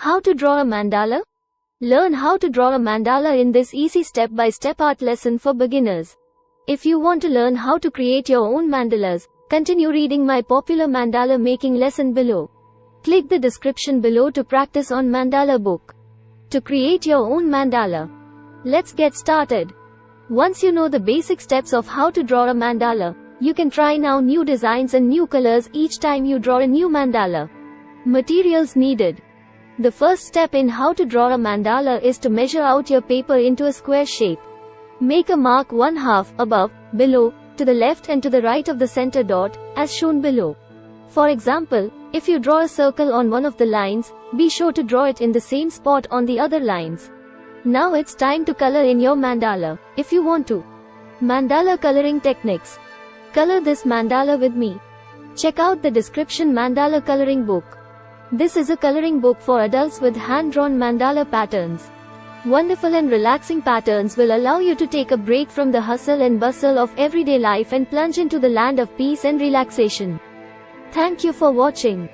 How to draw a mandala? Learn how to draw a mandala in this easy step-by-step art lesson for beginners. If you want to learn how to create your own mandalas, continue reading my popular mandala making lesson below. Click the description below to practice on mandala book. To create your own mandala. Let's get started. Once you know the basic steps of how to draw a mandala, you can try now new designs and new colors each time you draw a new mandala. Materials needed. The first step in how to draw a mandala is to measure out your paper into a square shape. Make a mark 1/2, above, below, to the left and to the right of the center dot, as shown below. For example, if you draw a circle on one of the lines, be sure to draw it in the same spot on the other lines. Now it's time to color in your mandala, if you want to. Mandala coloring techniques. Color this mandala with me. Check out the description mandala coloring book. This is a coloring book for adults with hand-drawn mandala patterns. Wonderful and relaxing patterns will allow you to take a break from the hustle and bustle of everyday life and plunge into the land of peace and relaxation. Thank you for watching.